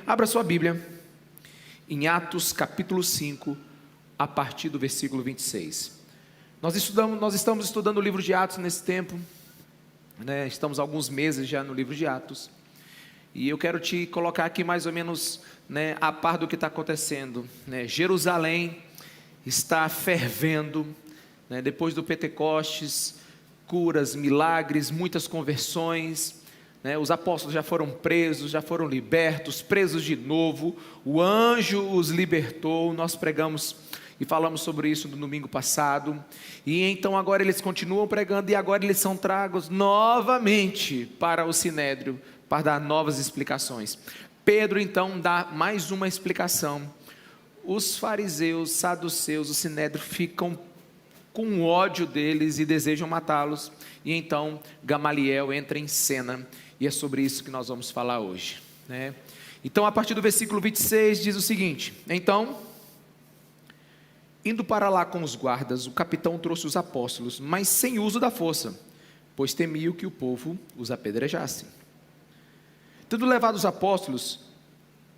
Abra sua Bíblia em Atos capítulo 5, a partir do versículo 26. Nós estamos estudando o livro de Atos nesse tempo, né? Estamos há alguns meses já no livro de Atos, e eu quero te colocar aqui mais ou menos, né, a par do que está acontecendo, né? Jerusalém está fervendo, né? Depois do Pentecostes, curas, milagres, muitas conversões, né? Os apóstolos já foram presos, já foram libertos, presos de novo, o anjo os libertou. Nós pregamos e falamos sobre isso no domingo passado, e então agora eles continuam pregando, e agora eles são tragos novamente para o Sinédrio, para dar novas explicações. Pedro então dá mais uma explicação. Os fariseus, saduceus, o Sinédrio ficam com ódio deles e desejam matá-los, e então Gamaliel entra em cena, e é sobre isso que nós vamos falar hoje, né? Então, a partir do versículo 26 diz o seguinte: então, indo para lá com os guardas, o capitão trouxe os apóstolos, mas sem uso da força, pois temiam que o povo os apedrejasse. Tendo levado os apóstolos,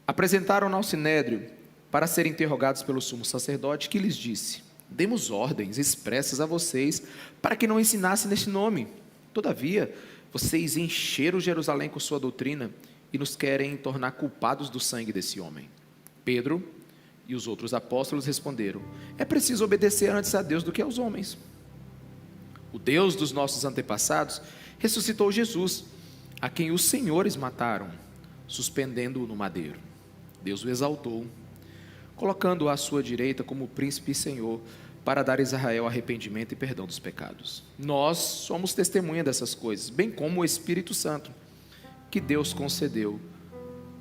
apresentaram-nos ao Sinédrio para serem interrogados pelo sumo sacerdote, que lhes disse: demos ordens expressas a vocês para que não ensinassem neste nome. Todavia, vocês encheram Jerusalém com sua doutrina e nos querem tornar culpados do sangue desse homem. Pedro e os outros apóstolos responderam: é preciso obedecer antes a Deus do que aos homens. O Deus dos nossos antepassados ressuscitou Jesus, a quem os senhores mataram, suspendendo-o no madeiro. Deus o exaltou, colocando-o à sua direita como príncipe e senhor, para dar a Israel arrependimento e perdão dos pecados. Nós somos testemunha dessas coisas, bem como o Espírito Santo, que Deus concedeu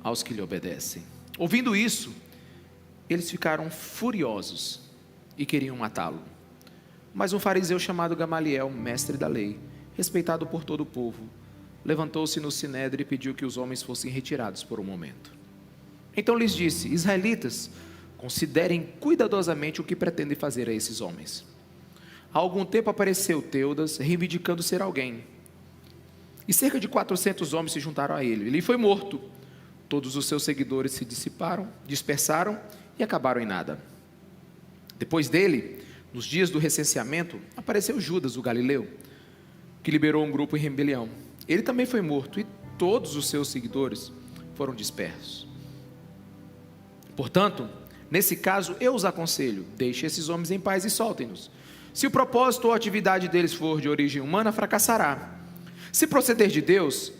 aos que lhe obedecem. Ouvindo isso, eles ficaram furiosos e queriam matá-lo. Mas um fariseu chamado Gamaliel, mestre da lei, respeitado por todo o povo, levantou-se no sinédrio e pediu que os homens fossem retirados por um momento. Então lhes disse: israelitas, considerem cuidadosamente o que pretendem fazer a esses homens. Há algum tempo apareceu Teudas, reivindicando ser alguém, e cerca de 400 homens se juntaram a ele. Ele foi morto. Todos os seus seguidores se dispersaram e acabaram em nada. Depois dele, nos dias do recenseamento, apareceu Judas, o galileu, que liberou um grupo em rebelião. Ele também foi morto, e todos os seus seguidores foram dispersos. Portanto, nesse caso, eu os aconselho: deixe esses homens em paz e soltem-nos. Se o propósito ou a atividade deles for de origem humana, fracassará. Se proceder de Deus,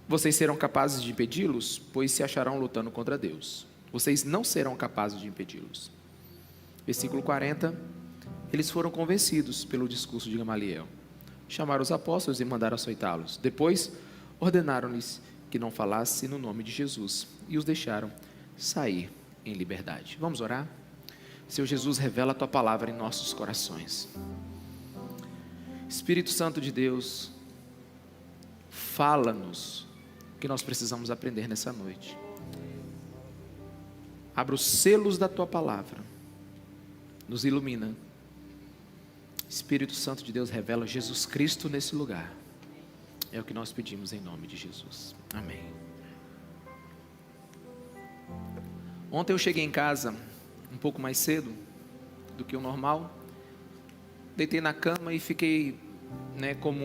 vocês serão capazes de impedi-los, pois se acharão lutando contra Deus. Vocês não serão capazes de impedi-los. Versículo 40. Eles foram convencidos pelo discurso de Gamaliel. Chamaram os apóstolos e mandaram açoitá-los. Depois, ordenaram-lhes que não falassem no nome de Jesus, e os deixaram sair em liberdade. Vamos orar? Senhor Jesus, revela a Tua palavra em nossos corações. Espírito Santo de Deus, fala-nos o que nós precisamos aprender nessa noite. Abra os selos da Tua palavra, nos ilumina. Espírito Santo de Deus, revela Jesus Cristo nesse lugar. É o que nós pedimos em nome de Jesus. Amém. Ontem eu cheguei em casa um pouco mais cedo do que o normal. Deitei na cama e fiquei, como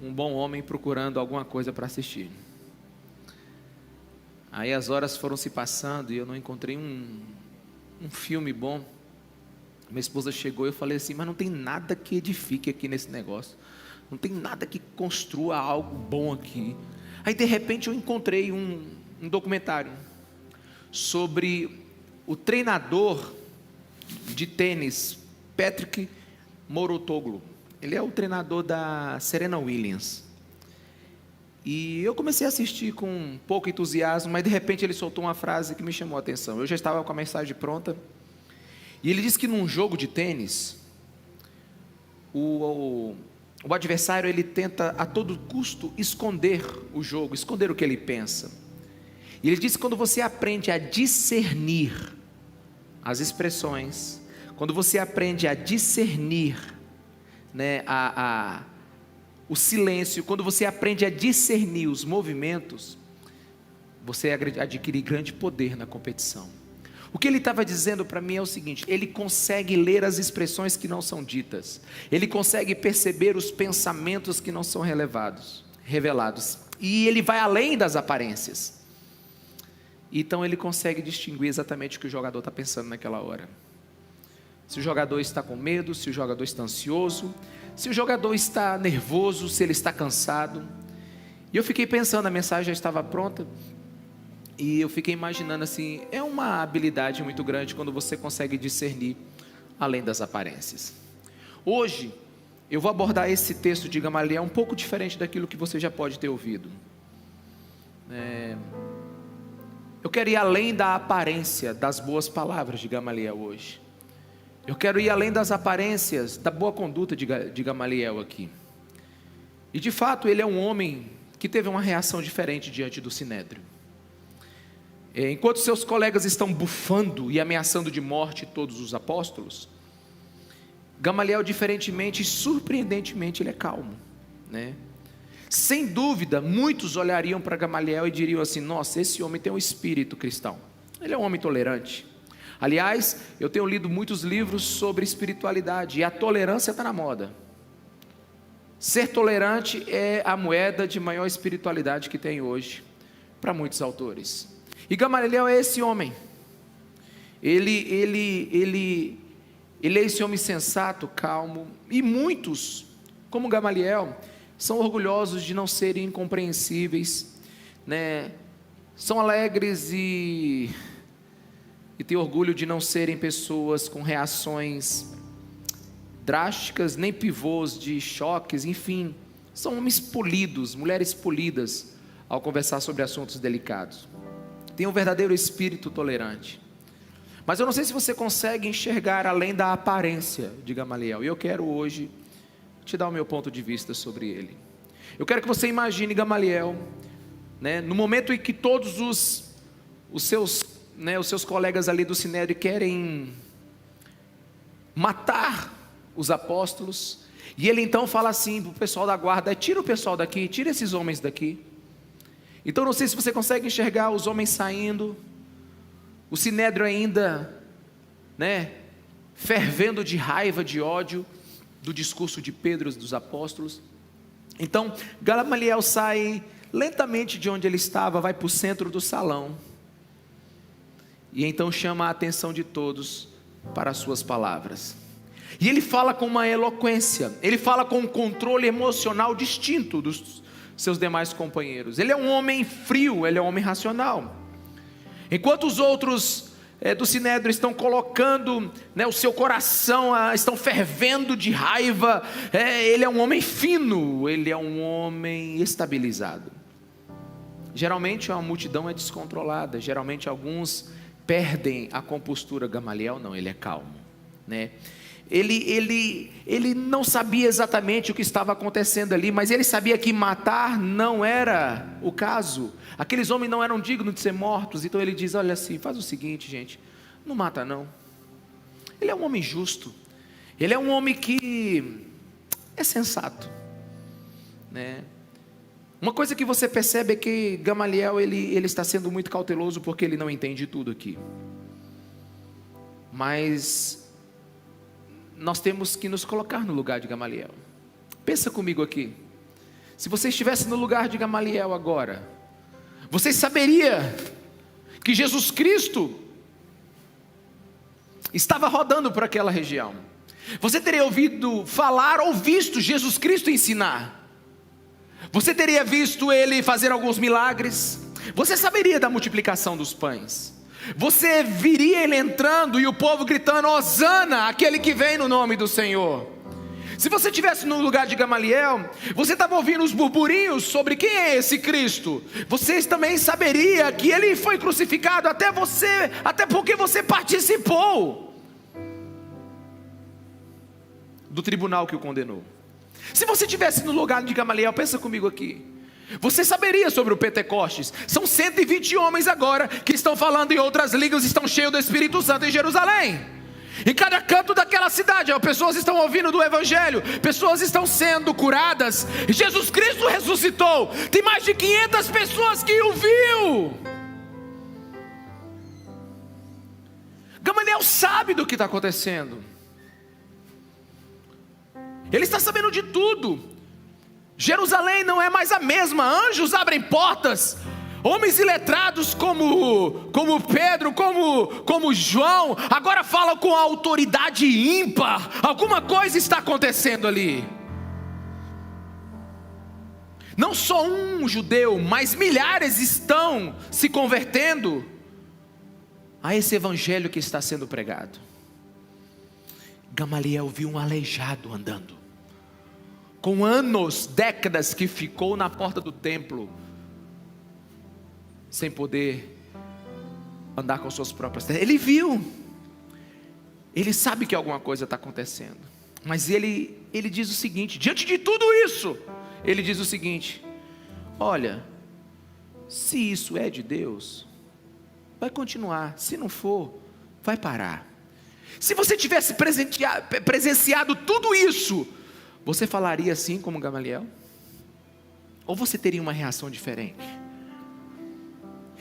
um bom homem, procurando alguma coisa para assistir. Aí as horas foram se passando e eu não encontrei um filme bom. Minha esposa chegou e eu falei assim: mas não tem nada que edifique aqui nesse negócio. Não tem nada que construa algo bom aqui. Aí de repente eu encontrei um documentário sobre o treinador de tênis, Patrick Mouratoglou. Ele é o treinador da Serena Williams. E eu comecei a assistir com pouco entusiasmo, mas de repente ele soltou uma frase que me chamou a atenção. Eu já estava com a mensagem pronta. E ele disse que num jogo de tênis, o adversário ele tenta a todo custo esconder o jogo, esconder o que ele pensa. E ele disse que quando você aprende a discernir as expressões, quando você aprende a discernir, o silêncio, quando você aprende a discernir os movimentos, você adquire grande poder na competição. O que ele estava dizendo para mim é o seguinte: ele consegue ler as expressões que não são ditas, ele consegue perceber os pensamentos que não são revelados, e ele vai além das aparências. Então ele consegue distinguir exatamente o que o jogador está pensando naquela hora. Se o jogador está com medo, se o jogador está ansioso, se o jogador está nervoso, se ele está cansado. E eu fiquei pensando, a mensagem já estava pronta, e eu fiquei imaginando assim, é uma habilidade muito grande quando você consegue discernir além das aparências. Hoje, eu vou abordar esse texto de Gamaliel um pouco diferente daquilo que você já pode ter ouvido. Eu quero ir além da aparência das boas palavras de Gamaliel hoje. Eu quero ir além das aparências da boa conduta de Gamaliel aqui. E de fato ele é um homem que teve uma reação diferente diante do Sinédrio. Enquanto seus colegas estão bufando e ameaçando de morte todos os apóstolos, Gamaliel, diferentemente e surpreendentemente, ele é calmo, né? Sem dúvida, muitos olhariam para Gamaliel e diriam assim: nossa, esse homem tem um espírito cristão, ele é um homem tolerante. Aliás, eu tenho lido muitos livros sobre espiritualidade, e a tolerância está na moda. Ser tolerante é a moeda de maior espiritualidade que tem hoje, para muitos autores. E Gamaliel é esse homem. Ele é esse homem sensato, calmo, e muitos, como Gamaliel, são orgulhosos de não serem incompreensíveis, né? São alegres e têm orgulho de não serem pessoas com reações drásticas, nem pivôs de choques, enfim, são homens polidos, mulheres polidas, ao conversar sobre assuntos delicados. Tem um verdadeiro espírito tolerante. Mas eu não sei se você consegue enxergar além da aparência de Gamaliel, e eu quero hoje te dar o meu ponto de vista sobre ele. Eu quero que você imagine Gamaliel, né, no momento em que todos os seus colegas ali do Sinédrio querem matar os apóstolos, e ele então fala assim para o pessoal da guarda: tira o pessoal daqui, tira esses homens daqui. Então não sei se você consegue enxergar os homens saindo, o Sinédrio ainda, né, fervendo de raiva, de ódio do discurso de Pedro e dos apóstolos. Então Gamaliel sai lentamente de onde ele estava, vai para o centro do salão, e então chama a atenção de todos para as suas palavras. E ele fala com uma eloquência, ele fala com um controle emocional distinto dos seus demais companheiros. Ele é um homem frio, ele é um homem racional. Enquanto os outros do Sinédrio estão colocando, né, o seu coração, estão fervendo de raiva, ele é um homem fino, ele é um homem estabilizado. Geralmente a multidão é descontrolada, geralmente alguns perdem a compostura. Gamaliel não, ele é calmo, né? Ele não sabia exatamente o que estava acontecendo ali, mas ele sabia que matar não era o caso. Aqueles homens não eram dignos de ser mortos. Então ele diz: olha assim, faz o seguinte, gente, não mata não. Ele é um homem justo, ele é um homem que é sensato, né? Uma coisa que você percebe é que Gamaliel, ele está sendo muito cauteloso, porque ele não entende tudo aqui. Mas nós temos que nos colocar no lugar de Gamaliel. Pensa comigo aqui. Se você estivesse no lugar de Gamaliel agora, você saberia que Jesus Cristo estava rodando por aquela região. Você teria ouvido falar ou visto Jesus Cristo ensinar. Você teria visto ele fazer alguns milagres. Você saberia da multiplicação dos pães. Você viria ele entrando e o povo gritando: Hosana, aquele que vem no nome do Senhor. Se você estivesse no lugar de Gamaliel, você estava ouvindo os burburinhos sobre quem é esse Cristo. Você também saberia que ele foi crucificado, até porque você participou do tribunal que o condenou. Se você estivesse no lugar de Gamaliel, pensa comigo aqui, você saberia sobre o Pentecostes. São 120 homens agora que estão falando em outras línguas, estão cheios do Espírito Santo em Jerusalém. Em cada canto daquela cidade, pessoas estão ouvindo do Evangelho, pessoas estão sendo curadas. Jesus Cristo ressuscitou, tem mais de 500 pessoas que o viu. Gamaliel sabe do que está acontecendo. Ele está sabendo de tudo. Jerusalém não é mais a mesma. Anjos abrem portas. Homens iletrados como Pedro, como João, agora falam com autoridade ímpar. Alguma coisa está acontecendo ali. Não só um judeu, mas milhares estão se convertendo a esse evangelho que está sendo pregado. Gamaliel viu um aleijado andando, com anos, décadas que ficou na porta do templo, sem poder andar com suas próprias pernas. Ele viu, ele sabe que alguma coisa está acontecendo, mas ele diz o seguinte, diante de tudo isso, ele diz o seguinte: olha, se isso é de Deus, vai continuar, se não for, vai parar. Se você tivesse presenciado tudo isso, você falaria assim como Gamaliel? Ou você teria uma reação diferente?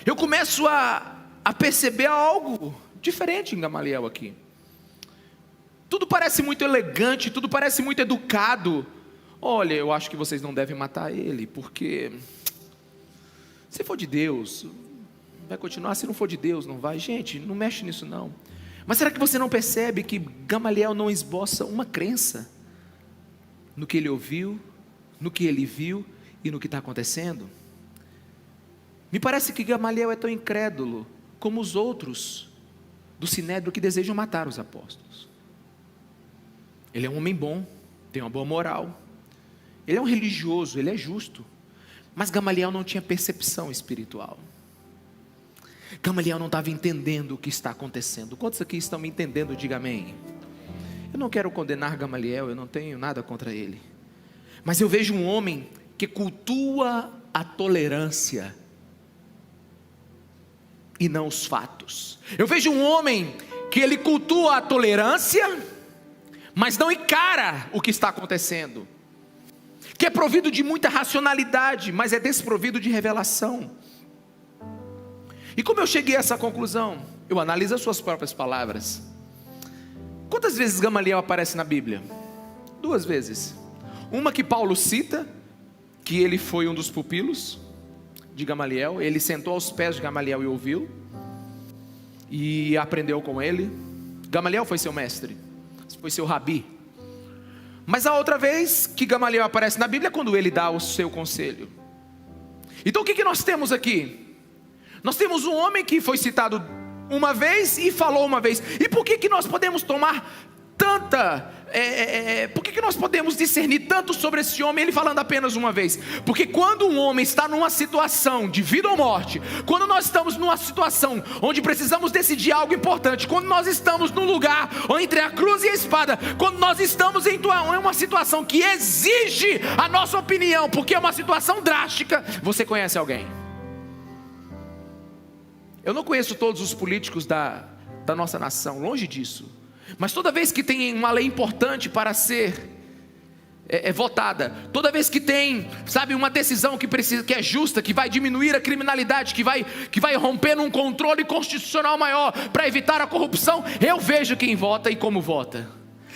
Eu começo a perceber algo diferente em Gamaliel aqui. Tudo parece muito elegante, tudo parece muito educado. Olha, eu acho que vocês não devem matar ele, porque se for de Deus, vai continuar. Se não for de Deus, não vai. Gente, não mexe nisso não. Mas será que você não percebe que Gamaliel não esboça uma crença no que ele ouviu, no que ele viu e no que está acontecendo? Me parece que Gamaliel é tão incrédulo como os outros do Sinédrio que desejam matar os apóstolos. Ele é um homem bom, tem uma boa moral, ele é um religioso, ele é justo, mas Gamaliel não tinha percepção espiritual. Gamaliel não estava entendendo o que está acontecendo. Quantos aqui estão me entendendo? Diga amém. Eu não quero condenar Gamaliel, eu não tenho nada contra ele, mas eu vejo um homem que cultua a tolerância e não os fatos. Eu vejo um homem que ele cultua a tolerância, mas não encara o que está acontecendo, que é provido de muita racionalidade, mas é desprovido de revelação. E como eu cheguei a essa conclusão? Eu analiso as suas próprias palavras. Quantas vezes Gamaliel aparece na Bíblia? 2 vezes. Uma que Paulo cita, que ele foi um dos pupilos de Gamaliel, ele sentou aos pés de Gamaliel e ouviu, e aprendeu com ele. Gamaliel foi seu mestre, foi seu rabi. Mas a outra vez que Gamaliel aparece na Bíblia é quando ele dá o seu conselho. Então o que nós temos aqui? Nós temos um homem que foi citado uma vez e falou uma vez. E por que nós podemos tomar tanta... por que nós podemos discernir tanto sobre esse homem, ele falando apenas uma vez? Porque quando um homem está numa situação de vida ou morte, quando nós estamos numa situação onde precisamos decidir algo importante, quando nós estamos num lugar entre a cruz e a espada, quando nós estamos em uma situação que exige a nossa opinião, porque é uma situação drástica, você conhece alguém? Eu não conheço todos os políticos da nossa nação, longe disso. Mas toda vez que tem uma lei importante para ser votada, toda vez que tem, sabe, uma decisão que é justa, que vai diminuir a criminalidade, que vai romper num controle constitucional maior, para evitar a corrupção, eu vejo quem vota e como vota.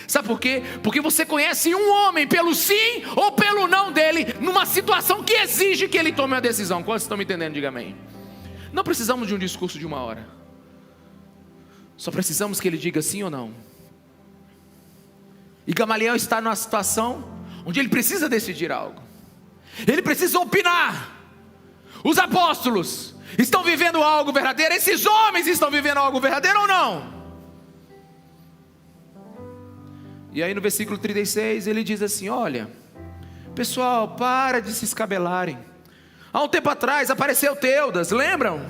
Sabe por quê? Porque você conhece um homem pelo sim ou pelo não dele, numa situação que exige que ele tome uma decisão. Quantos estão me entendendo? Diga amém. Não precisamos de um discurso de 1 hora, só precisamos que ele diga sim ou não. E Gamaliel está numa situação onde ele precisa decidir algo, ele precisa opinar. Os apóstolos estão vivendo algo verdadeiro? Esses homens estão vivendo algo verdadeiro ou não? E aí no versículo 36 ele diz assim: olha, pessoal, para de se escabelarem. Há um tempo atrás apareceu Teudas, lembram?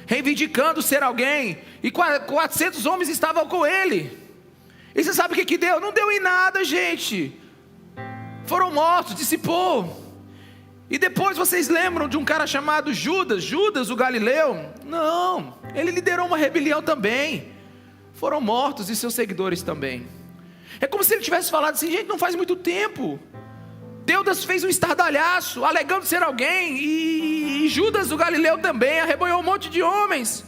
Reivindicando ser alguém, e 400 homens estavam com ele. E você sabe o que deu? Não deu em nada, gente. Foram mortos, dissipou. E depois vocês lembram de um cara chamado Judas o Galileu? Não, ele liderou uma rebelião também. Foram mortos e seus seguidores também. É como se ele tivesse falado assim: gente, não faz muito tempo Teudas fez um estardalhaço, alegando ser alguém, e Judas o Galileu também arrebanhou um monte de homens.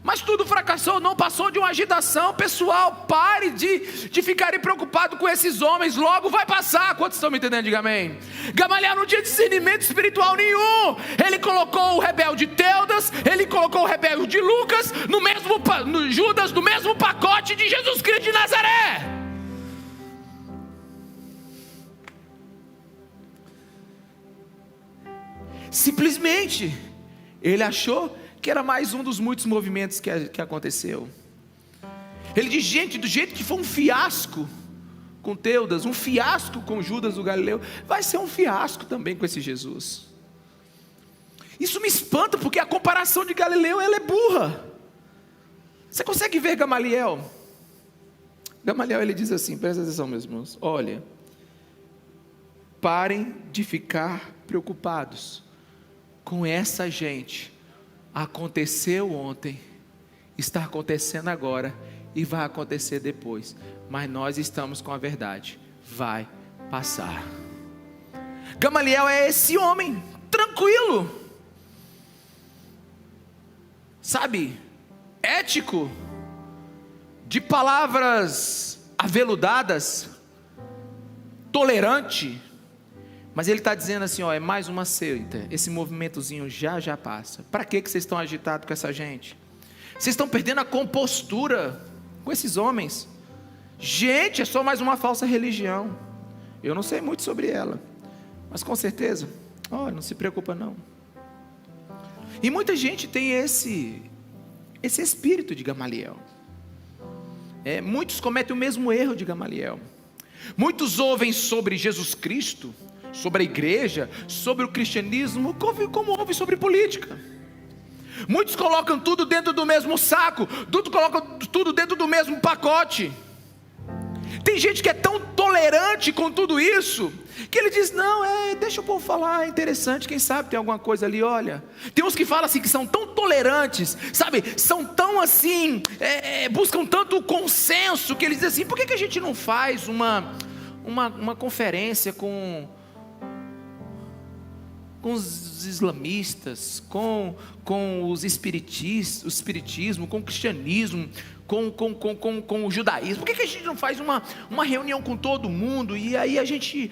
Mas tudo fracassou, não passou de uma agitação. Pessoal, pare de ficarem preocupados com esses homens, logo vai passar. Quantos estão me entendendo? Diga amém. Gamaliel não tinha discernimento espiritual nenhum. Ele colocou o rebelde Teudas, ele colocou o rebelde Lucas, no Judas, no mesmo pacote de Jesus Cristo de Nazaré. Simplesmente, ele achou que era mais um dos muitos movimentos que aconteceu. Ele diz, gente, do jeito que foi um fiasco com Teudas, um fiasco com Judas do Galileu, vai ser um fiasco também com esse Jesus. Isso me espanta, porque a comparação de Galileu, ela é burra. Você consegue ver Gamaliel? Gamaliel, ele diz assim, presta atenção meus irmãos, olha, parem de ficar preocupados com essa gente. Aconteceu ontem, está acontecendo agora e vai acontecer depois, mas nós estamos com a verdade, vai passar. Gamaliel é esse homem tranquilo, sabe, ético, de palavras aveludadas, tolerante, mas ele está dizendo assim, ó, é mais uma seita, esse movimentozinho já passa. Para que vocês estão agitados com essa gente? Vocês estão perdendo a compostura com esses homens. Gente, é só mais uma falsa religião. Eu não sei muito sobre ela, mas com certeza, ó, não se preocupa não. E muita gente tem esse espírito de Gamaliel. Muitos cometem o mesmo erro de Gamaliel. Muitos ouvem sobre Jesus Cristo, sobre a igreja, sobre o cristianismo, como ouve sobre política. Muitos colocam tudo dentro do mesmo saco, colocam tudo dentro do mesmo pacote. Tem gente que é tão tolerante com tudo isso, que ele diz, não, deixa o povo falar, é interessante, quem sabe tem alguma coisa ali, olha. Tem uns que falam assim, que são tão tolerantes, sabe, são tão assim, buscam tanto consenso, que eles dizem assim, por que a gente não faz uma conferência com os islamistas, com os espiritistas, o espiritismo, com o cristianismo, com o judaísmo? Por que a gente não faz uma reunião com todo mundo, e aí a gente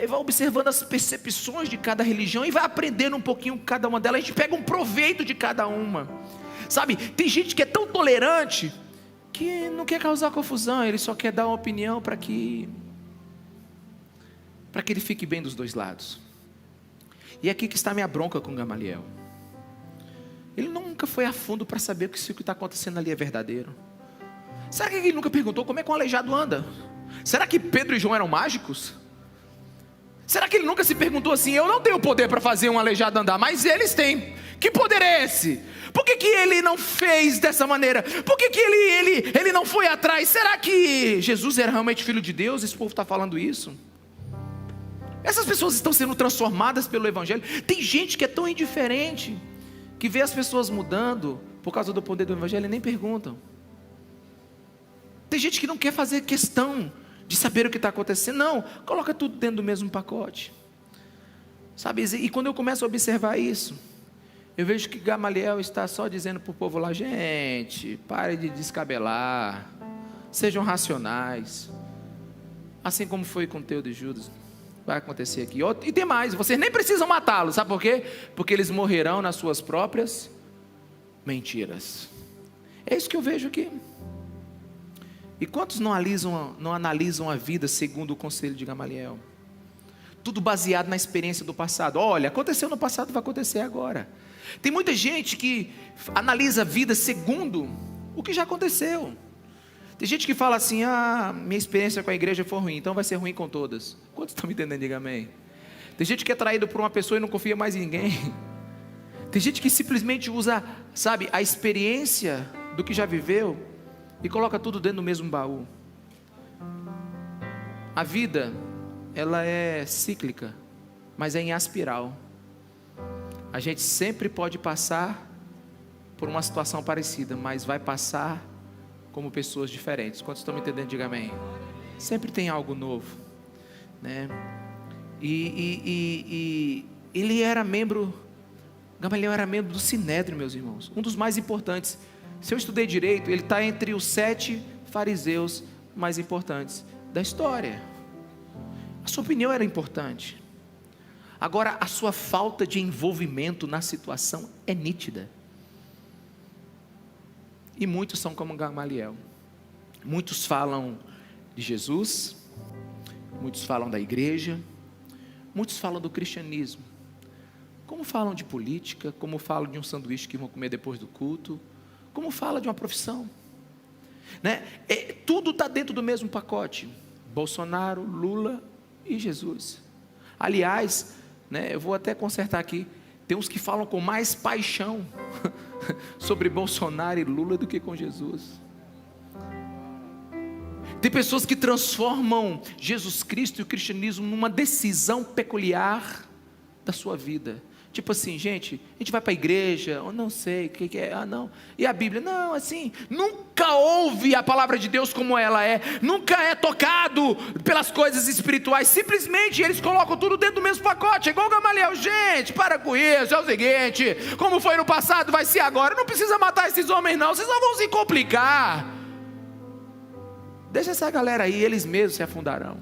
vai observando as percepções de cada religião, e vai aprendendo um pouquinho com cada uma delas, a gente pega um proveito de cada uma, sabe? Tem gente que é tão tolerante, que não quer causar confusão, ele só quer dar uma opinião para que ele fique bem dos dois lados. E é aqui que está a minha bronca com Gamaliel. Ele nunca foi a fundo para saber se o que está acontecendo ali é verdadeiro. Será que ele nunca perguntou como é que um aleijado anda? Será que Pedro e João eram mágicos? Será que ele nunca se perguntou assim, eu não tenho poder para fazer um aleijado andar, mas eles têm. Que poder é esse? Por que ele não fez dessa maneira? Por que ele não foi atrás? Será que Jesus era realmente filho de Deus? Esse povo está falando isso. Essas pessoas estão sendo transformadas pelo Evangelho. Tem gente que é tão indiferente, que vê as pessoas mudando por causa do poder do Evangelho e nem perguntam. Tem gente que não quer fazer questão de saber o que está acontecendo. Não, coloca tudo dentro do mesmo pacote, sabe? E quando eu começo a observar isso, eu vejo que Gamaliel está só dizendo para o povo lá, gente, pare de descabelar, sejam racionais, assim como foi com Teudas e Judas, vai acontecer aqui. E tem mais, vocês nem precisam matá-los, sabe por quê? Porque eles morrerão nas suas próprias mentiras. É isso que eu vejo aqui. E quantos não analisam a vida segundo o conselho de Gamaliel? Tudo baseado na experiência do passado. Olha, aconteceu no passado, vai acontecer agora. Tem muita gente que analisa a vida segundo o que já aconteceu. Tem gente que fala assim, minha experiência com a igreja foi ruim, então vai ser ruim com todas. Quantos estão me entendendo? Diga amém. Tem gente que é traído por uma pessoa e não confia mais em ninguém. Tem gente que simplesmente usa, sabe, a experiência do que já viveu e coloca tudo dentro do mesmo baú. A vida, ela é cíclica, mas é em espiral. A gente sempre pode passar por uma situação parecida, mas vai passar como pessoas diferentes. Quantos estão me entendendo? Diga amém. Sempre tem algo novo, né? E ele era membro, Gamaliel era membro do Sinédrio, meus irmãos, um dos mais importantes Se eu estudei direito, ele está entre os 7 fariseus mais importantes da história. A sua opinião era importante. Agora, a sua falta de envolvimento na situação é nítida. E muitos são como Gamaliel. Muitos falam de Jesus, muitos falam da igreja, muitos falam do cristianismo. Como falam de política, como falam de um sanduíche que vão comer depois do culto, como fala de uma profissão, né? Tudo está dentro do mesmo pacote. Bolsonaro, Lula e Jesus. Aliás, né, eu vou até consertar aqui, tem uns que falam com mais paixão sobre Bolsonaro e Lula do que com Jesus. Tem pessoas que transformam Jesus Cristo e o cristianismo numa decisão peculiar da sua vida. Tipo assim, gente, a gente vai para a igreja, eu não sei o que é, não. E a Bíblia, não, assim, nunca ouve a palavra de Deus como ela é, nunca é tocado pelas coisas espirituais, simplesmente eles colocam tudo dentro do mesmo pacote, é igual o Gamaliel. Gente, para com isso, é o seguinte, como foi no passado, vai ser agora, não precisa matar esses homens não, vocês não vão se complicar. Deixa essa galera aí, eles mesmos se afundarão.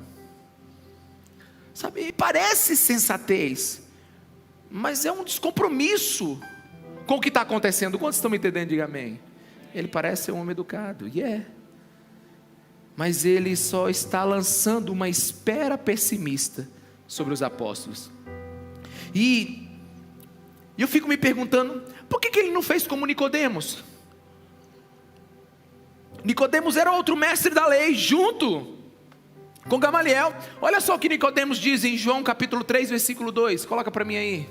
Sabe, parece sensatez, mas é um descompromisso com o que está acontecendo. Quantos estão me entendendo? Diga amém. Ele parece ser um homem educado, mas ele só está lançando uma espera pessimista sobre os apóstolos. E eu fico me perguntando, por que ele não fez como Nicodemos? Nicodemos era outro mestre da lei, junto com Gamaliel. Olha só o que Nicodemos diz em João capítulo 3, versículo 2, coloca para mim aí.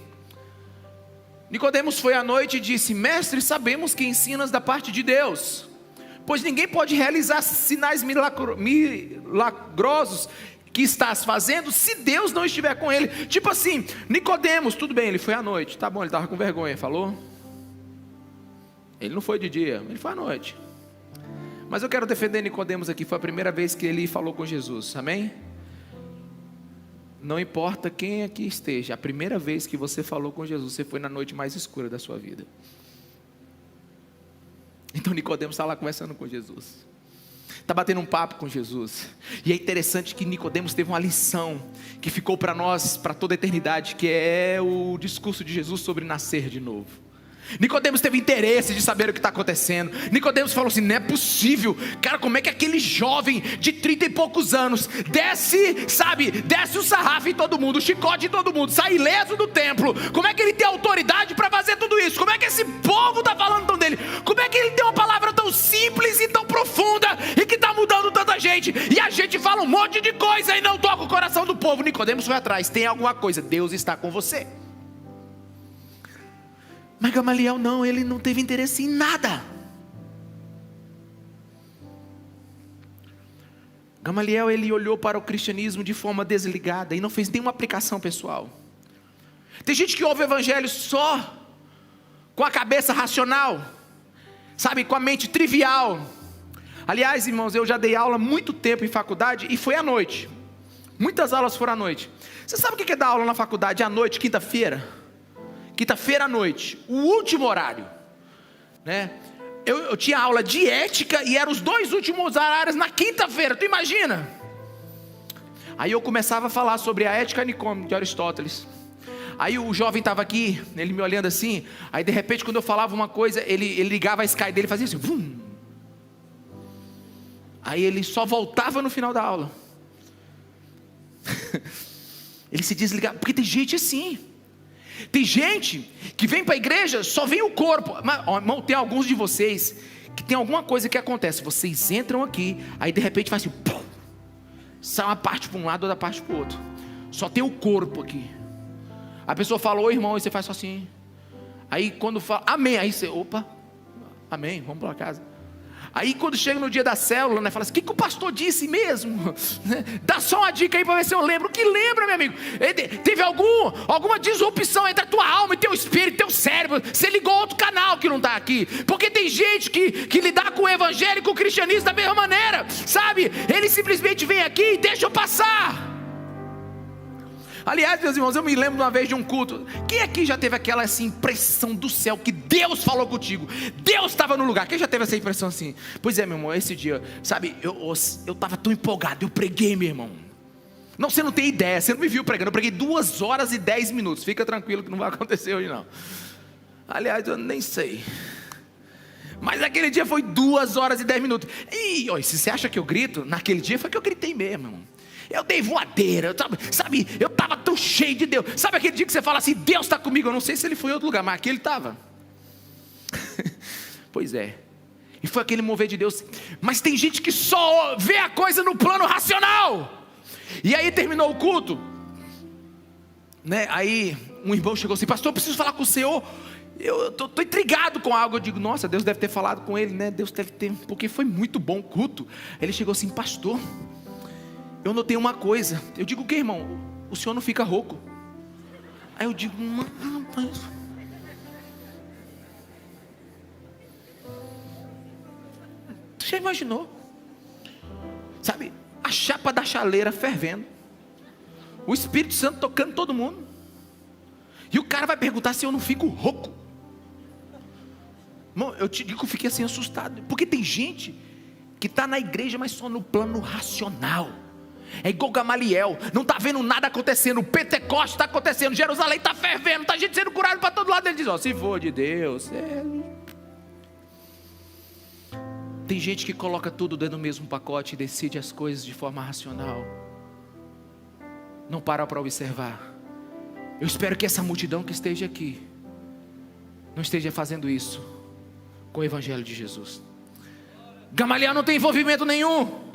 Nicodemos foi à noite e disse: mestre, sabemos que ensinas da parte de Deus, pois ninguém pode realizar sinais milagrosos que estás fazendo, se Deus não estiver com ele. Tipo assim, Nicodemos, tudo bem, ele foi à noite, tá bom, ele estava com vergonha, falou? Ele não foi de dia, ele foi à noite. Mas eu quero defender Nicodemos aqui, foi a primeira vez que ele falou com Jesus, amém? Não importa quem aqui esteja, a primeira vez que você falou com Jesus, você foi na noite mais escura da sua vida. Então Nicodemos está lá conversando com Jesus, está batendo um papo com Jesus, e é interessante que Nicodemos teve uma lição, que ficou para nós, para toda a eternidade, que é o discurso de Jesus sobre nascer de novo. Nicodemos teve interesse de saber o que está acontecendo. Nicodemos falou assim: não é possível, cara, como é que aquele jovem de 30 e poucos anos desce o sarrafo em todo mundo, o chicote em todo mundo, sai ileso do templo? Como é que ele tem autoridade para fazer tudo isso? Como é que esse povo está falando tão dele? Como é que ele tem uma palavra tão simples e tão profunda e que está mudando tanta gente? E a gente fala um monte de coisa e não toca o coração do povo. Nicodemos foi atrás, tem alguma coisa, Deus está com você. Mas Gamaliel não, ele não teve interesse em nada. Gamaliel, ele olhou para o cristianismo de forma desligada e não fez nenhuma aplicação pessoal. Tem gente que ouve o evangelho só com a cabeça racional, sabe, com a mente trivial. Aliás, irmãos, eu já dei aula há muito tempo em faculdade e foi à noite. Muitas aulas foram à noite. Você sabe o que é dar aula na faculdade à noite, quinta-feira? Quinta-feira à noite, o último horário, né? Eu tinha aula de ética e eram os 2 últimos horários na quinta-feira, tu imagina? Aí eu começava a falar sobre a ética nicômica de Aristóteles. Aí o jovem estava aqui, ele me olhando assim, aí de repente quando eu falava uma coisa, ele ligava a Sky dele e fazia assim, vum. Aí ele só voltava no final da aula. Ele se desligava, porque tem gente assim. Tem gente que vem para a igreja, só vem o corpo. Mas, irmão, tem alguns de vocês que tem alguma coisa que acontece. Vocês entram aqui, aí de repente faz assim, pum, sai uma parte para um lado, outra parte para o outro. Só tem o corpo aqui. A pessoa fala, oi irmão, e você faz só assim. Aí quando fala, amém, aí você, opa, amém, vamos para casa. Aí quando chega no dia da célula, né, fala assim, o que o pastor disse mesmo? Dá só uma dica aí para ver se eu lembro. O que lembra, meu amigo? Teve alguma disrupção entre a tua alma e teu espírito, teu cérebro. Você ligou outro canal que não está aqui. Porque tem gente que lidar com o evangelho e com o cristianismo da mesma maneira, sabe? Ele simplesmente vem aqui e deixa eu passar. Aliás, meus irmãos, eu me lembro de uma vez de um culto. Quem aqui já teve aquela assim, impressão do céu que Deus falou contigo? Deus estava no lugar. Quem já teve essa impressão assim? Pois é, meu irmão, esse dia, sabe, eu estava tão empolgado, eu preguei, meu irmão. Não, você não tem ideia, você não me viu pregando. Eu preguei 2 horas e 10 minutos. Fica tranquilo que não vai acontecer hoje não. Aliás, eu nem sei. Mas aquele dia foi 2 horas e 10 minutos. E olha, se você acha que eu grito, naquele dia foi que eu gritei mesmo, irmão. Eu dei voadeira, sabe, eu estava tão cheio de Deus. Sabe aquele dia que você fala assim, Deus está comigo? Eu não sei se ele foi em outro lugar, mas aqui ele estava. Pois é. E foi aquele mover de Deus. Mas tem gente que só vê a coisa no plano racional. E aí terminou o culto, né? Aí um irmão chegou assim, pastor, eu preciso falar com o senhor. Eu estou intrigado com algo. Eu digo, nossa, Deus deve ter falado com ele, né? Deus deve ter, porque foi muito bom o culto. Ele chegou assim, pastor, eu notei uma coisa. Eu digo, o que, irmão? O senhor não fica rouco? Aí eu digo, rapaz, você já imaginou? Sabe, a chapa da chaleira fervendo, o Espírito Santo tocando todo mundo, e o cara vai perguntar se eu não fico rouco. Irmão, eu te digo que eu fiquei assim assustado, porque tem gente que está na igreja, mas só no plano racional. É igual Gamaliel, não está vendo nada acontecendo. O Pentecostes está acontecendo, Jerusalém está fervendo, está gente sendo curada para todo lado. Ele diz, ó, se for de Deus, Tem gente que coloca tudo dentro do mesmo pacote e decide as coisas de forma racional. Não para observar. Eu espero que essa multidão que esteja aqui não esteja fazendo isso com o Evangelho de Jesus. Gamaliel não tem envolvimento nenhum.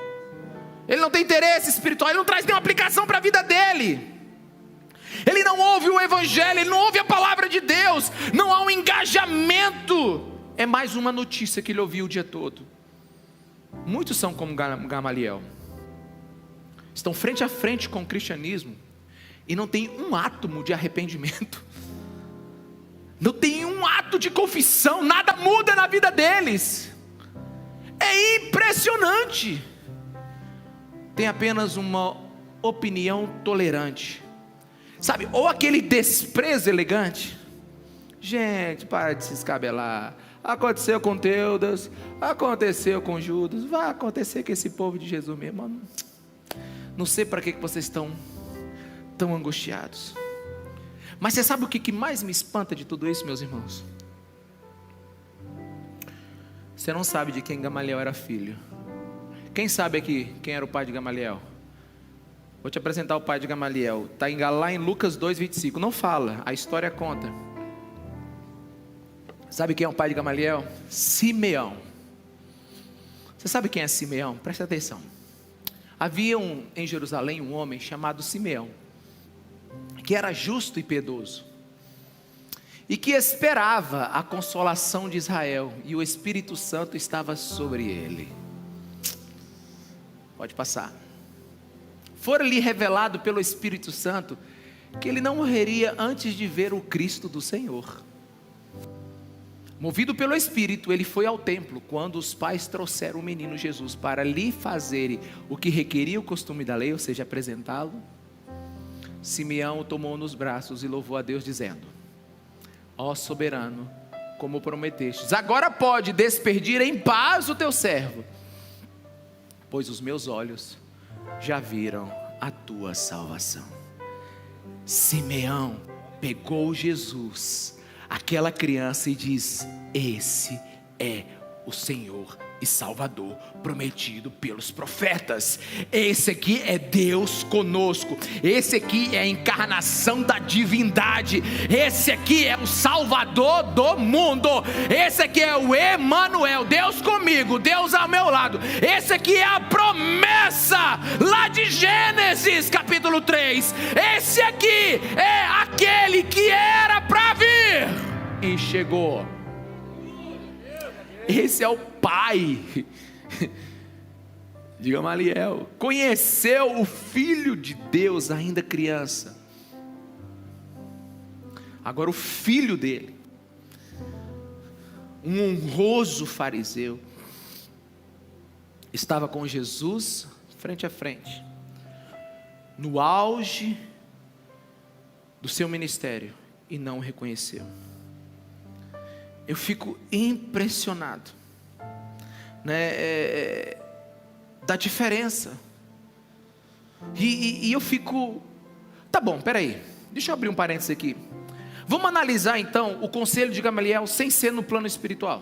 Ele não tem interesse espiritual. Ele não traz nenhuma aplicação para a vida dele. Ele não ouve o Evangelho. Ele não ouve a palavra de Deus. Não há um engajamento. É mais uma notícia que ele ouviu o dia todo. Muitos são como Gamaliel. Estão frente a frente com o cristianismo e não tem um átomo de arrependimento. Não tem um ato de confissão. Nada muda na vida deles. É impressionante. Tem apenas uma opinião tolerante. Sabe, ou aquele desprezo elegante. Gente, para de se escabelar. Aconteceu com Teudas, aconteceu com Judas, vai acontecer com esse povo de Jesus mesmo. Não sei para que vocês estão tão angustiados. Mas você sabe o que mais me espanta de tudo isso, meus irmãos? Você não sabe de quem Gamaliel era filho. Quem sabe aqui quem era o pai de Gamaliel? Vou te apresentar o pai de Gamaliel. Está lá em Lucas 2:25. Não fala, a história conta. Sabe quem é o pai de Gamaliel? Simeão. Você sabe quem é Simeão? Presta atenção. Havia em Jerusalém um homem chamado Simeão, que era justo e piedoso, e que esperava a consolação de Israel, e o Espírito Santo estava sobre ele. Pode passar. Fora-lhe revelado pelo Espírito Santo que ele não morreria antes de ver o Cristo do Senhor. Movido pelo Espírito, ele foi ao templo quando os pais trouxeram o menino Jesus para lhe fazerem o que requeria o costume da lei, ou seja, apresentá-lo. Simeão o tomou nos braços e louvou a Deus dizendo: ó soberano, como prometestes, agora pode despedir em paz o teu servo, pois os meus olhos já viram a tua salvação. Simeão pegou Jesus, aquela criança, e diz: esse é o Senhor e Salvador prometido pelos profetas. Esse aqui é Deus conosco. Esse aqui é a encarnação da divindade. Esse aqui é o Salvador do mundo. Esse aqui é o Emanuel, Deus comigo, Deus ao meu lado. Esse aqui é a promessa lá de Gênesis capítulo 3. Esse aqui é aquele que era para vir e chegou. Esse é o pai de Gamaliel. Conheceu o Filho de Deus ainda criança. Agora o filho dele, um honroso fariseu, estava com Jesus frente a frente, no auge do seu ministério e não o reconheceu. Eu fico impressionado, né, da diferença. E eu fico, tá bom, peraí, deixa eu abrir um parênteses aqui. Vamos analisar então o conselho de Gamaliel sem ser no plano espiritual.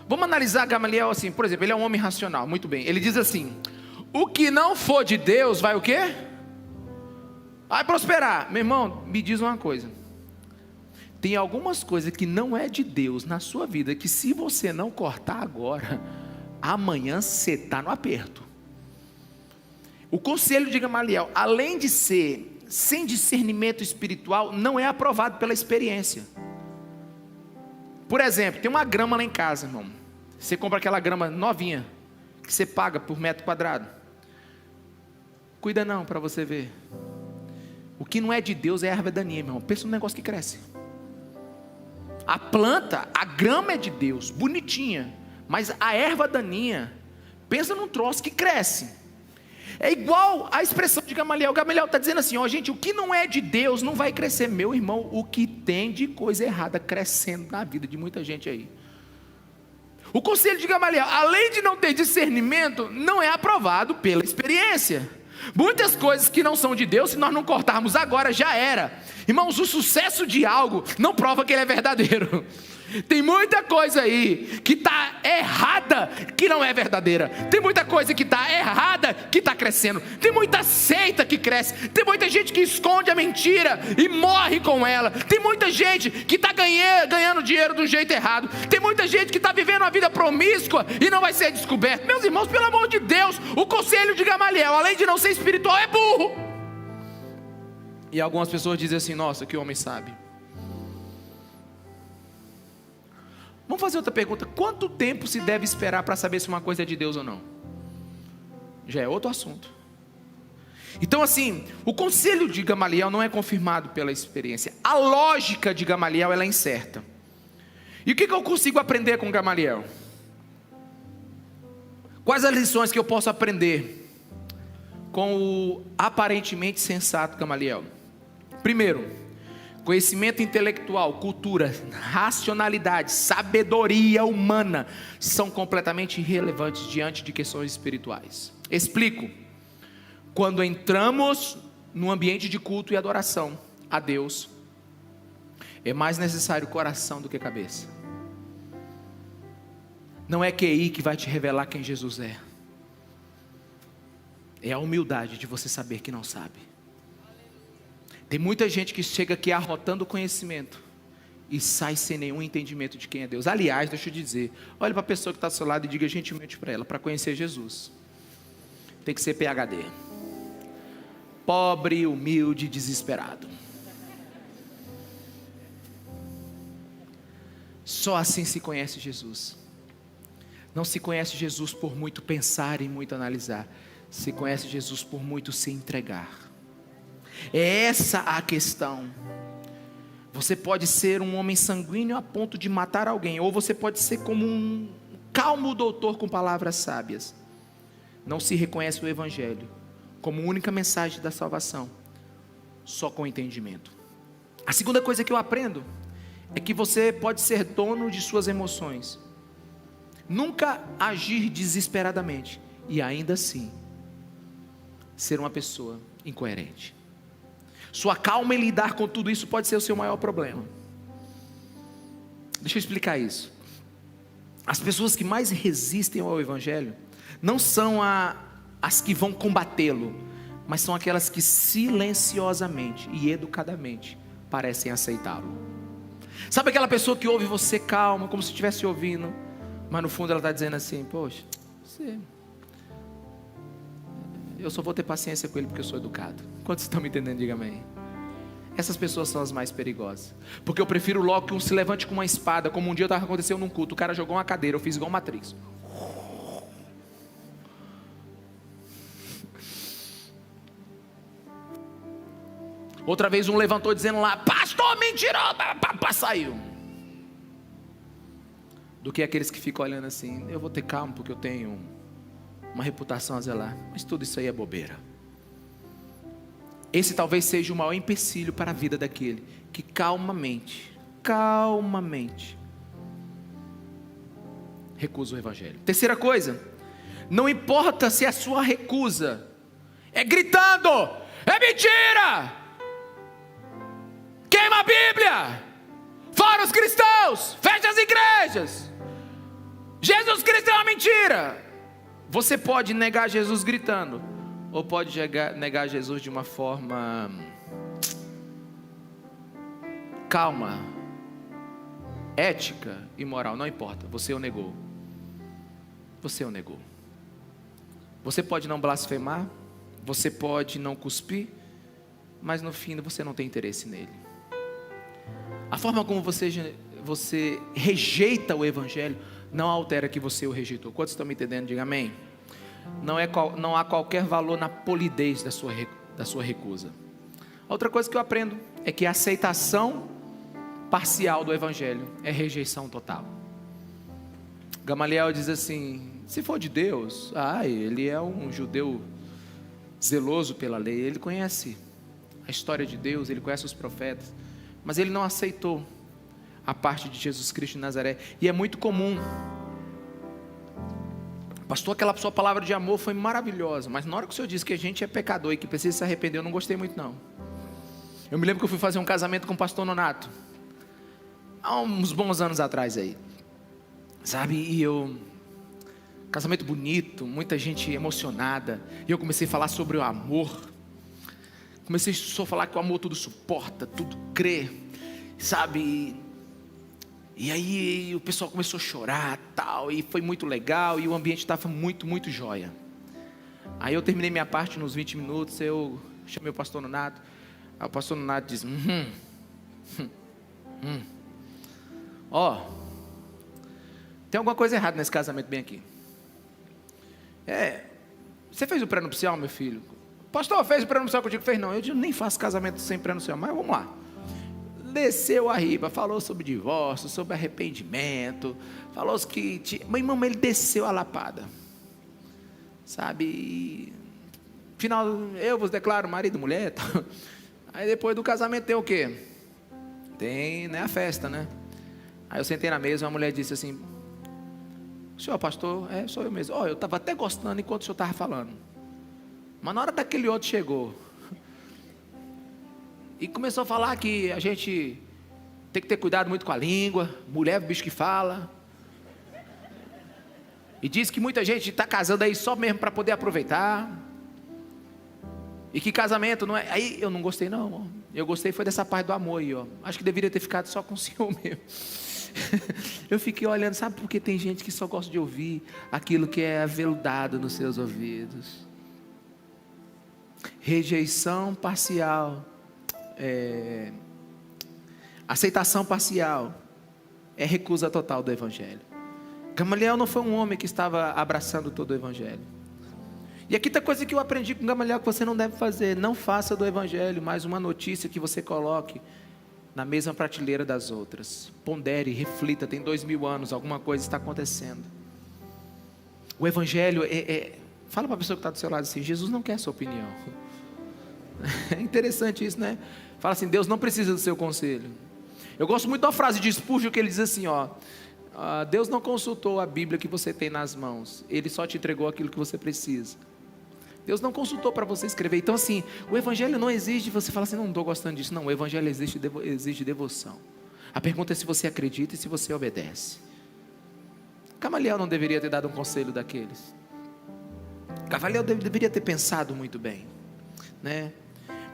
Vamos analisar Gamaliel assim, por exemplo, ele é um homem racional, muito bem. Ele diz assim: o que não for de Deus vai o quê? Vai prosperar. Meu irmão, me diz uma coisa. Tem algumas coisas que não é de Deus na sua vida, que se você não cortar agora, amanhã você está no aperto. O conselho de Gamaliel, além de ser sem discernimento espiritual, não é aprovado pela experiência. Por exemplo, tem uma grama lá em casa, irmão. Você compra aquela grama novinha, que você paga por metro quadrado. Cuida não, para você ver. O que não é de Deus é erva daninha, meu irmão. Pensa num negócio que cresce. A planta, a grama é de Deus, bonitinha. Mas a erva daninha, pensa num troço que cresce. É igual a expressão de Gamaliel. Gamaliel está dizendo assim: ó, gente, o que não é de Deus não vai crescer. Meu irmão, o que tem de coisa errada crescendo na vida de muita gente aí. O conselho de Gamaliel, além de não ter discernimento, não é aprovado pela experiência. Muitas coisas que não são de Deus, se nós não cortarmos agora, já era. Irmãos, o sucesso de algo não prova que ele é verdadeiro. Tem muita coisa aí que está errada, que não é verdadeira. Tem muita coisa que está errada, que está crescendo. Tem muita seita que cresce. Tem muita gente que esconde a mentira e morre com ela. Tem muita gente que está ganhando dinheiro do jeito errado. Tem muita gente que está vivendo uma vida promíscua e não vai ser descoberto. Meus irmãos, pelo amor de Deus, o conselho de Gamaliel, além de não ser espiritual, é burro. E algumas pessoas dizem assim: nossa, que homem sabe. Vamos fazer outra pergunta: quanto tempo se deve esperar para saber se uma coisa é de Deus ou não? Já é outro assunto. Então assim, o conselho de Gamaliel não é confirmado pela experiência. A lógica de Gamaliel, ela é incerta. E o que eu consigo aprender com Gamaliel? Quais as lições que eu posso aprender com o aparentemente sensato Gamaliel? Primeiro, conhecimento intelectual, cultura, racionalidade, sabedoria humana são completamente irrelevantes diante de questões espirituais. Explico. Quando entramos no ambiente de culto e adoração a Deus, é mais necessário coração do que cabeça. Não é QI que vai te revelar quem Jesus é. É a humildade de você saber que não sabe. Tem muita gente que chega aqui arrotando conhecimento e sai sem nenhum entendimento de quem é Deus. Aliás, deixa eu dizer, olha para a pessoa que está ao seu lado e diga gentilmente para ela: para conhecer Jesus, tem que ser PhD. Pobre, humilde, desesperado. Só assim se conhece Jesus. Não se conhece Jesus por muito pensar e muito analisar. Se conhece Jesus por muito se entregar. É essa a questão. Você pode ser um homem sanguíneo a ponto de matar alguém, ou você pode ser como um calmo doutor com palavras sábias. Não se reconhece o Evangelho como única mensagem da salvação, só com entendimento. A segunda coisa que eu aprendo é que você pode ser dono de suas emoções, nunca agir desesperadamente e ainda assim ser uma pessoa incoerente. Sua calma em lidar com tudo isso pode ser o seu maior problema. Deixa eu explicar isso. As pessoas que mais resistem ao Evangelho não são as que vão combatê-lo, mas são aquelas que silenciosamente e educadamente parecem aceitá-lo. Sabe aquela pessoa que ouve você calma, como se estivesse ouvindo, mas no fundo ela está dizendo assim: poxa, eu só vou ter paciência com ele porque eu sou educado. Quantos estão me entendendo? Diga amém. Essas pessoas são as mais perigosas, porque eu prefiro logo que um se levante com uma espada, como um dia estava acontecendo num culto. O cara jogou uma cadeira, eu fiz igual Matrix. Outra vez um levantou dizendo lá: pastor, mentiroso, saiu. Do que aqueles que ficam olhando assim: eu vou ter calma porque eu tenho uma reputação a zelar. Mas tudo isso aí é bobeira. esse talvez seja o maior empecilho para a vida daquele que calmamente recusa o evangelho. Terceira coisa, não importa se a sua recusa é gritando, é mentira, queima a Bíblia, fora os cristãos, fecha as igrejas, Jesus Cristo é uma mentira. Você pode negar Jesus gritando, ou pode negar Jesus de uma forma calma, ética e moral, não importa, você o negou. Você o negou. Você pode não blasfemar, você pode não cuspir, mas no fim você não tem interesse nele. A forma como você rejeita o evangelho não altera que você o rejeitou. Quantos estão me entendendo? Diga amém. Não há qualquer valor na polidez da sua recusa. Outra coisa que eu aprendo é que a aceitação parcial do evangelho é rejeição total. Gamaliel diz assim: se for de Deus, ele é um judeu zeloso pela lei, ele conhece a história de Deus, ele conhece os profetas, mas ele não aceitou a parte de Jesus Cristo de Nazaré. E é muito comum, pastor, aquela sua palavra de amor foi maravilhosa, mas na hora que o senhor disse que a gente é pecador e que precisa se arrepender, eu não gostei muito não. Eu me lembro que eu fui fazer um casamento com o pastor Nonato há uns bons anos atrás aí, sabe, e casamento bonito, muita gente emocionada, e eu comecei a falar sobre o amor, comecei só a falar que o amor tudo suporta, tudo crê, sabe, e aí o pessoal começou a chorar, tal, e foi muito legal, e o ambiente estava muito, muito jóia. Aí eu terminei minha parte nos 20 minutos, eu chamei o pastor Nonato, aí o pastor Nonato diz, tem alguma coisa errada nesse casamento bem aqui. Você fez o pré-nupcial, meu filho? Pastor, fez o pré-nupcial contigo? Fez não, eu nem faço casamento sem pré-nupcial, mas vamos lá. Desceu a riba, falou sobre divórcio, sobre arrependimento, falou que... Meu irmão, ele desceu a lapada, sabe, e... final, eu vos declaro marido e mulher, tal. Aí depois do casamento tem o quê? Tem, né, a festa, né? Aí eu sentei na mesa e uma mulher disse assim, o senhor pastor? Sou eu mesmo. Eu estava até gostando enquanto o senhor estava falando, mas na hora daquele outro chegou e começou a falar que a gente tem que ter cuidado muito com a língua, mulher é o bicho que fala, e diz que muita gente está casando aí só mesmo para poder aproveitar, e que casamento não é... Aí eu não gostei não, eu gostei foi dessa parte do amor aí, acho que deveria ter ficado só com o senhor mesmo. Eu fiquei olhando, sabe por que tem gente que só gosta de ouvir aquilo que é aveludado nos seus ouvidos? Rejeição parcial, aceitação parcial é recusa total do evangelho. Gamaliel não foi um homem que estava abraçando todo o evangelho. E aqui está coisa que eu aprendi com Gamaliel que você não deve fazer. Não faça do evangelho mais uma notícia que você coloque na mesma prateleira das outras. Pondere, reflita, tem 2000 anos, alguma coisa está acontecendo. O evangelho fala para a pessoa que está do seu lado assim, Jesus não quer a sua opinião. É interessante isso, né? Fala assim, Deus não precisa do seu conselho. Eu gosto muito da frase de Spurgeon, que ele diz assim, Deus não consultou a Bíblia que você tem nas mãos, Ele só te entregou aquilo que você precisa. Deus não consultou para você escrever. Então assim, o evangelho não exige você falar assim, não estou gostando disso. Não, o evangelho exige devoção. A pergunta é se você acredita e se você obedece. Gamaliel não deveria ter dado um conselho daqueles. Gamaliel deveria ter pensado muito bem, né?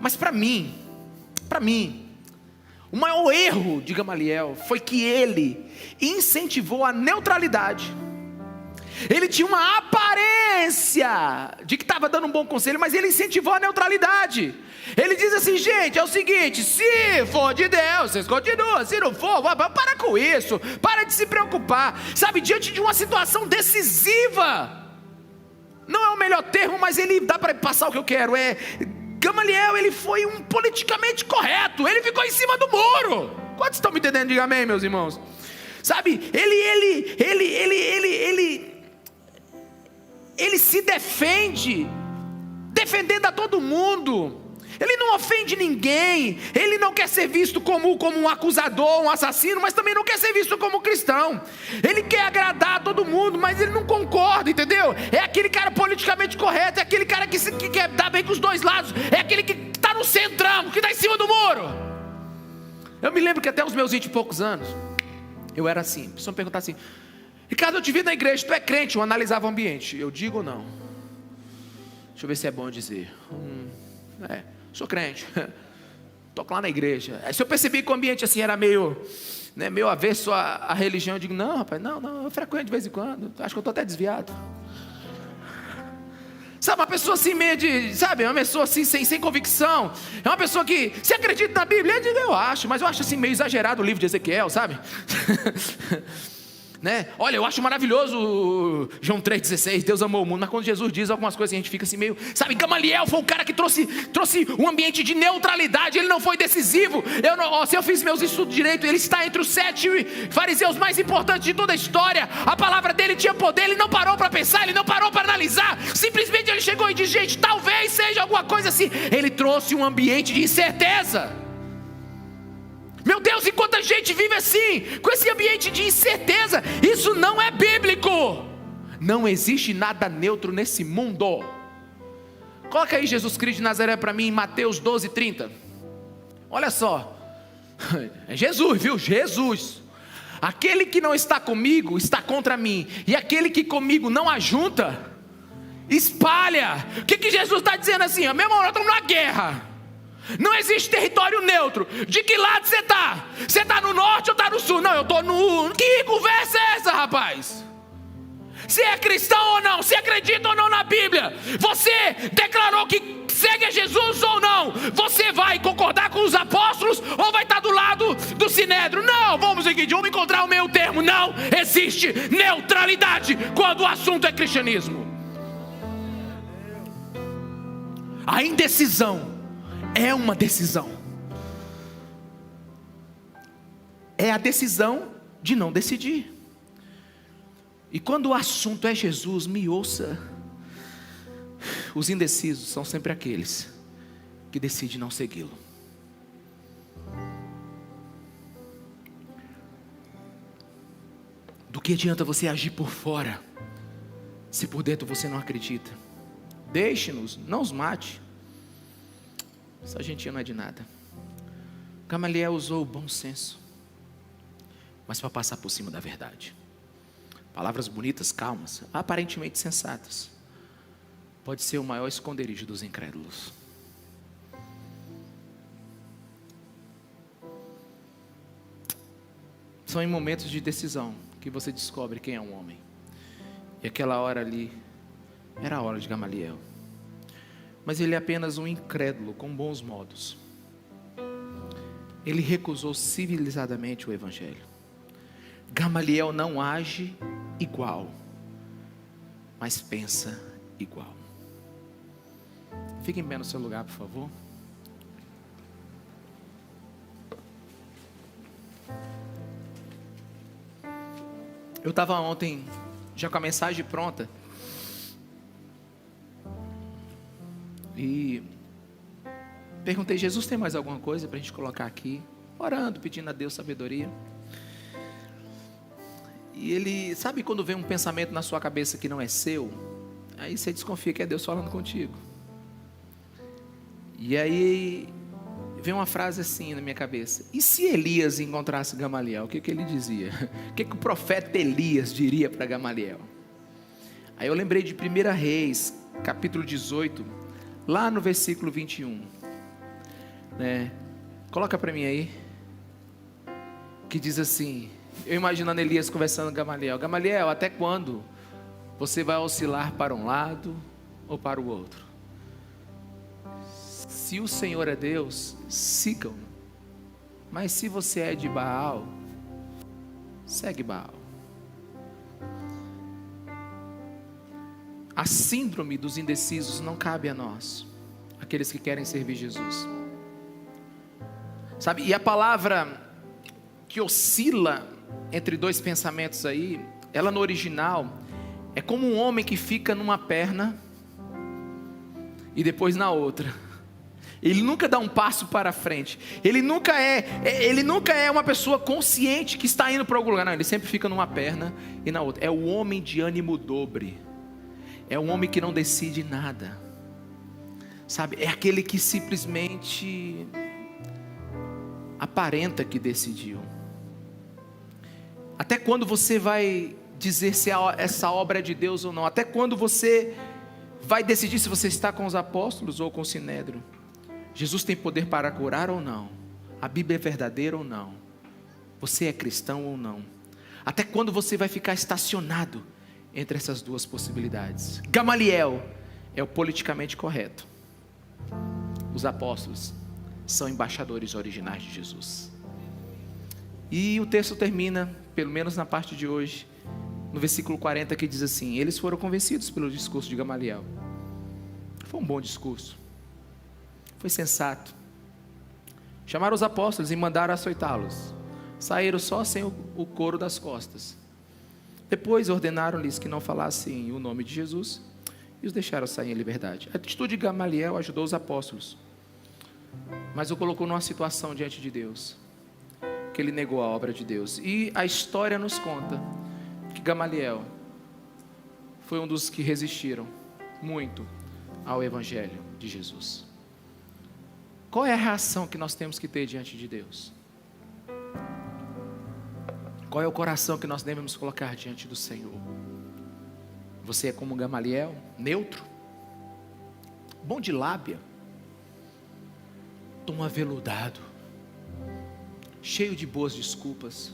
Mas para mim, o maior erro de Gamaliel foi que ele incentivou a neutralidade. Ele tinha uma aparência de que estava dando um bom conselho, mas ele incentivou a neutralidade. Ele diz assim, gente, é o seguinte, se for de Deus, vocês continuam, se não for, para com isso, para de se preocupar, sabe, diante de uma situação decisiva, não é o melhor termo, mas ele dá para passar o que eu quero, Gamaliel, ele foi um politicamente correto, ele ficou em cima do muro. Quantos estão me entendendo? Diga amém, meus irmãos. Sabe, ele se defendendo a todo mundo. Ele não ofende ninguém. Ele não quer ser visto como um acusador, um assassino, mas também não quer ser visto como cristão. Ele quer agradar a todo mundo, mas ele não concorda, entendeu? É aquele cara politicamente correto, é aquele cara que quer dar bem com os dois lados, é aquele que está no centrão, que está em cima do muro. Eu me lembro que até os meus 20 e poucos anos, eu era assim. A pessoa me perguntava assim: Ricardo, eu te vi na igreja, tu é crente? Eu analisava o ambiente. Eu digo ou não? Deixa eu ver se é bom dizer. Sou crente. Estou lá na igreja. Aí se eu percebi que o ambiente assim era meio avesso à religião, eu digo: não, rapaz, não, eu frequento de vez em quando. Acho que eu estou até desviado. Sabe, uma pessoa assim meio de, sabe, uma pessoa assim sem convicção. É uma pessoa que, se acredita na Bíblia, eu acho, mas eu acho assim meio exagerado o livro de Ezequiel, sabe? Né? Olha, eu acho maravilhoso João 3,16, Deus amou o mundo, mas quando Jesus diz algumas coisas a gente fica assim meio, sabe, Gamaliel foi o cara que trouxe um ambiente de neutralidade, ele não foi decisivo. Se eu fiz meus estudos direito, ele está entre os 7 fariseus mais importantes de toda a história. A palavra dele tinha poder, ele não parou para pensar, ele não parou para analisar, simplesmente ele chegou e disse: gente, talvez seja alguma coisa assim. Ele trouxe um ambiente de incerteza. Meu Deus, e quanta gente vive assim, com esse ambiente de incerteza. Isso não é bíblico. Não existe nada neutro nesse mundo. Coloca aí Jesus Cristo de Nazaré para mim em Mateus 12:30. Olha só, é Jesus, viu? Jesus. Aquele que não está comigo está contra mim, e aquele que comigo não ajunta, espalha. O que Jesus está dizendo assim? Meu irmão, nós estamos numa guerra. Não existe território neutro. De que lado você está? Você está no norte ou está no sul? Não, eu estou no... Que conversa é essa, rapaz? Você é cristão ou não? Você acredita ou não na Bíblia? Você declarou que segue a Jesus ou não? Você vai concordar com os apóstolos ou vai estar do lado do Sinédrio? Não, vamos encontrar o meio termo. Não existe neutralidade quando o assunto é cristianismo. A indecisão é uma decisão. É a decisão de não decidir. E quando o assunto é Jesus, me ouça, os indecisos são sempre aqueles que decidem não segui-lo. Do que adianta você agir por fora, se por dentro você não acredita? Deixe-nos, não os mate. Essa gentinha não é de nada. Gamaliel usou o bom senso, mas para passar por cima da verdade. Palavras bonitas, calmas, aparentemente sensatas, pode ser o maior esconderijo dos incrédulos. São em momentos de decisão que você descobre quem é um homem. E aquela hora ali era a hora de Gamaliel. Mas ele é apenas um incrédulo com bons modos. Ele recusou civilizadamente o Evangelho. Gamaliel não age igual, mas pensa igual. Fique em pé no seu lugar, por favor. Eu estava ontem já com a mensagem pronta. E perguntei: Jesus, tem mais alguma coisa para a gente colocar aqui? Orando, pedindo a Deus sabedoria. E ele, sabe quando vem um pensamento na sua cabeça que não é seu? Aí você desconfia que é Deus falando contigo. E aí vem uma frase assim na minha cabeça: e se Elias encontrasse Gamaliel, o que ele dizia? O que o profeta Elias diria para Gamaliel? Aí eu lembrei de 1 Reis, capítulo 18, lá no versículo 21, né? Coloca para mim aí, que diz assim, eu imaginando Elias conversando com Gamaliel: Gamaliel, até quando você vai oscilar para um lado ou para o outro? Se o Senhor é Deus, sigam-no. Mas se você é de Baal, segue Baal. A síndrome dos indecisos não cabe a nós, aqueles que querem servir Jesus. Sabe, e a palavra que oscila entre dois pensamentos aí, ela no original é como um homem que fica numa perna e depois na outra. Ele nunca dá um passo para frente. Ele nunca é uma pessoa consciente que está indo para algum lugar. Não, ele sempre fica numa perna e na outra. É o homem de ânimo dobre. É um homem que não decide nada. Sabe? É aquele que simplesmente aparenta que decidiu. Até quando você vai dizer se essa obra é de Deus ou não? Até quando você vai decidir se você está com os apóstolos ou com o sinédrio? Jesus tem poder para curar ou não? A Bíblia é verdadeira ou não? Você é cristão ou não? Até quando você vai ficar estacionado entre essas duas possibilidades? Gamaliel é o politicamente correto. Os apóstolos são embaixadores originais de Jesus. E o texto termina, pelo menos na parte de hoje, no versículo 40, que diz assim: eles foram convencidos pelo discurso de Gamaliel. Foi um bom discurso, foi sensato. Chamaram os apóstolos e mandaram açoitá-los. Saíram só sem o couro das costas. Depois ordenaram-lhes que não falassem o nome de Jesus e os deixaram sair em liberdade. A atitude de Gamaliel ajudou os apóstolos, mas o colocou numa situação diante de Deus, que ele negou a obra de Deus. E a história nos conta que Gamaliel foi um dos que resistiram muito ao Evangelho de Jesus. Qual é a reação que nós temos que ter diante de Deus? Qual é o coração que nós devemos colocar diante do Senhor? Você é como Gamaliel, neutro, bom de lábia, tom aveludado, cheio de boas desculpas?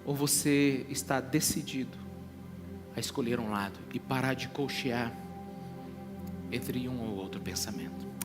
Ou você está decidido a escolher um lado e parar de cochear entre um ou outro pensamento?